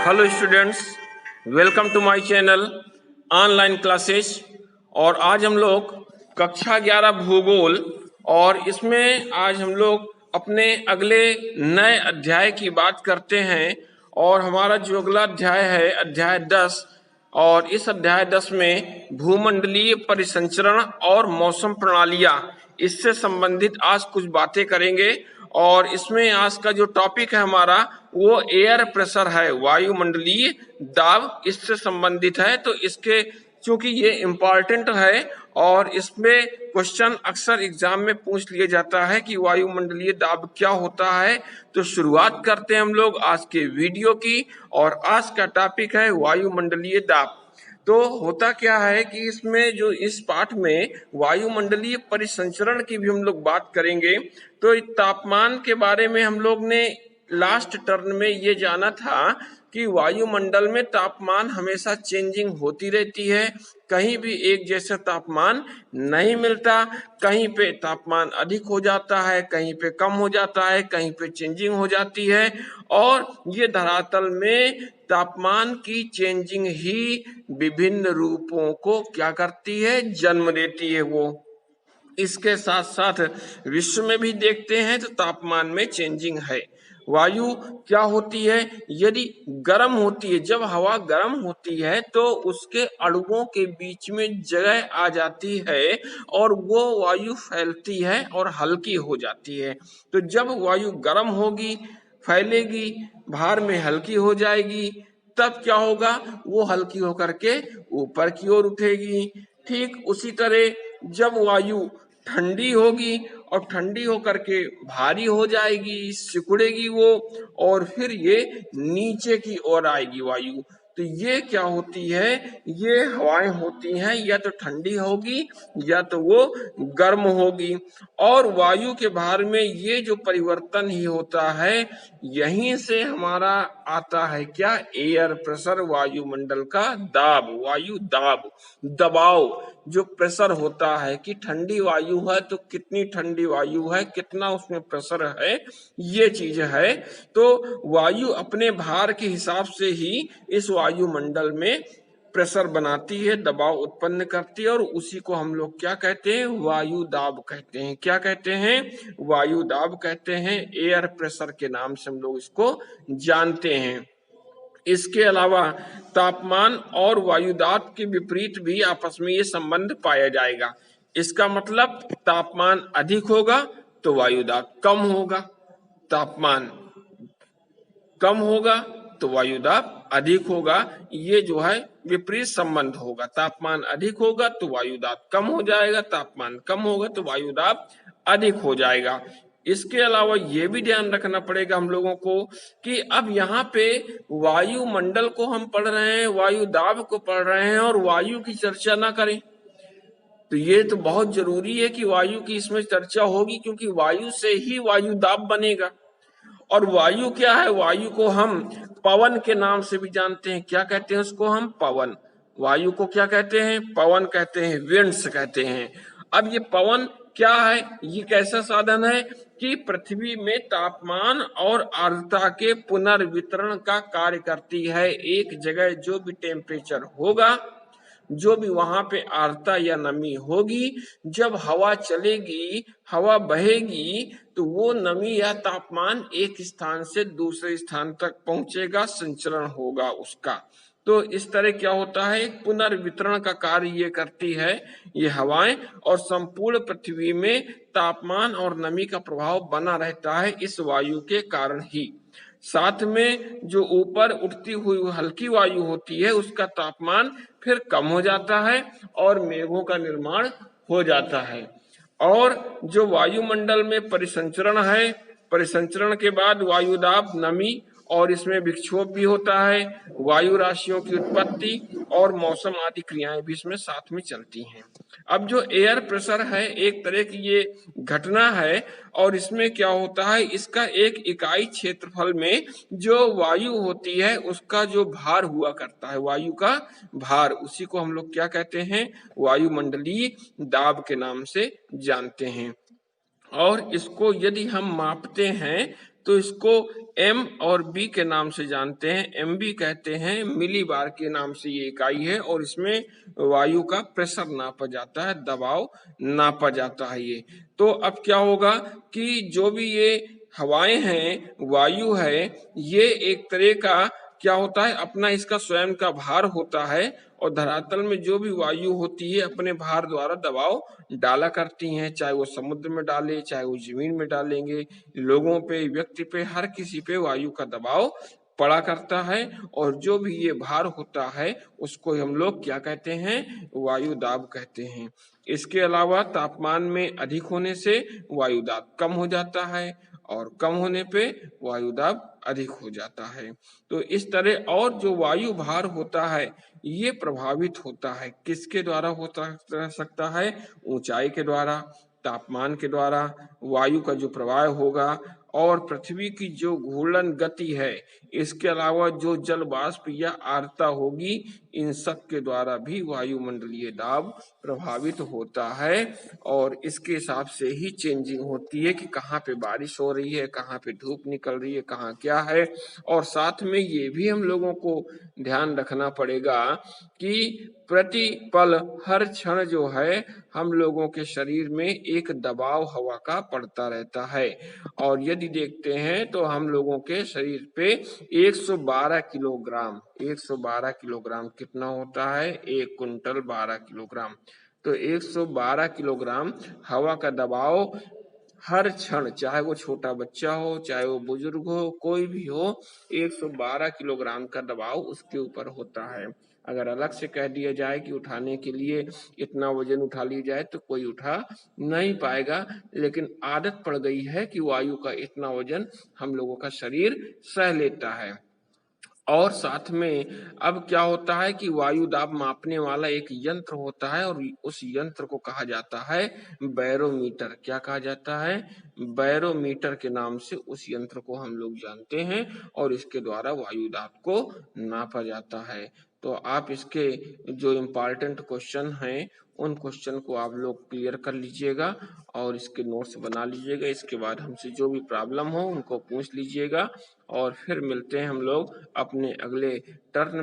Hello students, welcome to my channel online classes. और आज हम लोग कक्षा 11 भूगोल और इसमें आज हम लोग अपने अगले नए अध्याय की बात करते हैं। और हमारा जो अगला अध्याय है अध्याय 10, और इस अध्याय 10 में भूमंडलीय परिसंचरण और मौसम प्रणालियां, इससे संबंधित आज कुछ बातें करेंगे। और इसमें आज का जो टॉपिक है हमारा वो एयर प्रेशर है, वायुमंडलीय दाब, इससे संबंधित है। तो इसके चूंकि ये इम्पॉर्टेंट है और इसमें क्वेश्चन अक्सर एग्जाम में पूछ लिया जाता है कि वायुमंडलीय दाब क्या होता है। तो शुरुआत करते हैं हम लोग आज के वीडियो की, और आज का टॉपिक है वायुमंडलीय दाब। तो होता क्या है कि इसमें जो इस पाठ में वायुमंडलीय परिसंचरण की भी हम लोग बात करेंगे। तो तापमान के बारे में हम लोग ने लास्ट टर्न में ये जाना था कि वायुमंडल में तापमान हमेशा चेंजिंग होती रहती है, कहीं भी एक जैसा तापमान नहीं मिलता। कहीं पे तापमान अधिक हो जाता है, कहीं पे कम हो जाता है, कहीं पे चेंजिंग हो जाती है। और ये धरातल में तापमान की चेंजिंग ही विभिन्न रूपों को क्या करती है, जन्म देती है। वो इसके साथ साथ विश्व में भी देखते हैं तो तापमान में चेंजिंग है। वायु क्या होती है, यदि गर्म होती है, जब हवा गर्म होती है तो उसके अणुओं के बीच में जगह आ जाती है और वो वायु फैलती है और हल्की हो जाती है। तो जब वायु गर्म होगी, फैलेगी, भार में हल्की हो जाएगी, तब क्या होगा, वो हल्की होकर के ऊपर की ओर उठेगी। ठीक उसी तरह जब वायु ठंडी होगी और ठंडी होकर के भारी हो जाएगी, सिकुड़ेगी वो, और फिर ये नीचे की ओर आएगी वायु। तो ये क्या होती है, ये हवाएं होती हैं, या तो ठंडी होगी या तो वो गर्म होगी। और वायु के भार में ये जो परिवर्तन ही होता है, यहीं से हमारा आता है क्या, एयर प्रेशर, वायुमंडल का दाब, वायु दाब, दबाव। जो प्रेशर होता है कि ठंडी वायु है तो कितनी ठंडी वायु है, कितना उसमें प्रेशर है, ये चीज है। तो वायु अपने भार के हिसाब से ही इस वायुमंडल में प्रेशर बनाती है, दबाव उत्पन्न करती है, और उसी को हम लोग क्या कहते हैं, वायु दाब कहते हैं। क्या कहते हैं, वायु दाब कहते हैं। एयर प्रेशर के नाम से हम लोग इसको जानते हैं। इसके अलावा तापमान और वायुदाब के विपरीत भी आपस में ये संबंध पाया जाएगा। इसका मतलब तापमान अधिक होगा तो वायुदाब कम होगा, तापमान कम होगा तो वायुदाब अधिक होगा। ये जो है विपरीत संबंध होगा। तापमान अधिक होगा तो वायुदाब कम हो जाएगा, तापमान कम होगा तो वायुदाब अधिक हो जाएगा। इसके अलावा ये भी ध्यान रखना पड़ेगा हम लोगों को कि अब यहाँ पे वायुमंडल को हम पढ़ रहे हैं, वायु दाब को पढ़ रहे हैं, और वायु की चर्चा ना करें तो ये तो बहुत जरूरी है कि वायु की इसमें चर्चा होगी, क्योंकि वायु से ही वायु दाब बनेगा। और वायु क्या है, वायु को हम पवन के नाम से भी जानते हैं। क्या कहते हैं उसको हम, पवन। वायु को क्या कहते हैं, पवन कहते हैं, विंड्स कहते हैं। अब ये पवन क्या है, ये कैसा साधन है कि पृथ्वी में तापमान और आर्द्रता के पुनर्वितरण का कार्य करती है। एक जगह जो भी टेम्परेचर होगा, जो भी वहां पे आर्द्रता या नमी होगी, जब हवा चलेगी, हवा बहेगी, तो वो नमी या तापमान एक स्थान से दूसरे स्थान तक पहुंचेगा, संचरण होगा उसका। तो इस तरह क्या होता है, एक पुनर्वितरण का कार्य ये करती है ये हवाएं, और संपूर्ण पृथ्वी में तापमान और नमी का प्रभाव बना रहता है इस वायु के कारण ही। साथ में जो ऊपर उठती हुई हल्की वायु होती है, उसका तापमान फिर कम हो जाता है और मेघों का निर्माण हो जाता है। और जो वायुमंडल में परिसंचरण है, परिसंचरण के बाद वायुदाब, नमी और इसमें विक्षोभ भी होता है, वायु राशियों की उत्पत्ति और मौसम आदि क्रियाएं भी इसमें साथ में चलती हैं। अब जो एयर प्रेशर है, एक तरह की ये घटना है, और इसमें क्या होता है, इसका एक इकाई क्षेत्रफल में जो वायु होती है उसका जो भार हुआ करता है, वायु का भार, उसी को हम लोग क्या कहते हैं, वायुमंडलीय दाब के नाम से जानते हैं। और इसको यदि हम मापते हैं तो इसको एम और बी के नाम से जानते हैं। एमबी कहते हैं, मिली बार के नाम से ये इकाई है और इसमें वायु का प्रेशर नापा जाता है, दबाव नापा जाता है ये। तो अब क्या होगा कि जो भी ये हवाएं हैं, वायु है, ये एक तरह का क्या होता है, अपना इसका स्वयं का भार होता है और धरातल में जो भी वायु होती है अपने भार द्वारा दबाव डाला करती हैं, चाहे वो समुद्र में डाले, चाहे वो जमीन में डालेंगे, लोगों पे, व्यक्ति पे, हर किसी पे वायु का दबाव पड़ा करता है। और जो भी ये भार होता है उसको हम लोग क्या कहते हैं, वायु दाब कहते हैं। इसके अलावा तापमान में अधिक होने से वायु दाब कम हो जाता है और कम होने पे वायु दाब अधिक हो जाता है। तो इस तरह और जो वायु भार होता है ये प्रभावित होता है, किसके द्वारा होता सकता है, ऊंचाई के द्वारा, तापमान के द्वारा, वायु का जो प्रवाह होगा और पृथ्वी की जो घूर्णन गति है, इसके अलावा जो जल वाष्प या आर्द्रता होगी, इन सब के द्वारा भी वायुमंडलीय दाब प्रभावित होता है। और इसके हिसाब से ही चेंजिंग होती है कि कहाँ पे बारिश हो रही है, कहाँ पे धूप निकल रही है, कहाँ क्या है। और साथ में ये भी हम लोगों को ध्यान रखना पड़ेगा कि प्रति पल, हर क्षण जो है हम लोगों के शरीर में एक दबाव हवा का पड़ता रहता है। और यदि देखते हैं तो हम लोगों के शरीर पे 112 किलोग्राम, 112 किलोग्राम कितना होता है, 1 कुंटल 12 किलोग्राम। तो 112 किलोग्राम हवा का दबाव हर क्षण, चाहे वो छोटा बच्चा हो, चाहे वो बुजुर्ग हो, कोई भी हो, 112 किलोग्राम का दबाव उसके ऊपर होता है। अगर अलग से कह दिया जाए कि उठाने के लिए इतना वजन उठा लिया जाए तो कोई उठा नहीं पाएगा, लेकिन आदत पड़ गई है कि वायु का इतना वजन हम लोगों का शरीर सह लेता है। और साथ में अब क्या होता है कि वायु दाब मापने वाला एक यंत्र होता है और उस यंत्र को कहा जाता है बैरोमीटर। क्या कहा जाता है, बैरोमीटर के नाम से उस यंत्र को हम लोग जानते हैं और इसके द्वारा वायु दाब को नापा जाता है। तो आप इसके जो इम्पोर्टेंट क्वेश्चन हैं उन क्वेश्चन को आप लोग क्लियर कर लीजिएगा और इसके नोट्स बना लीजिएगा। इसके बाद हमसे जो भी प्रॉब्लम हो उनको पूछ लीजिएगा और फिर मिलते हैं हम लोग अपने अगले टर्न में।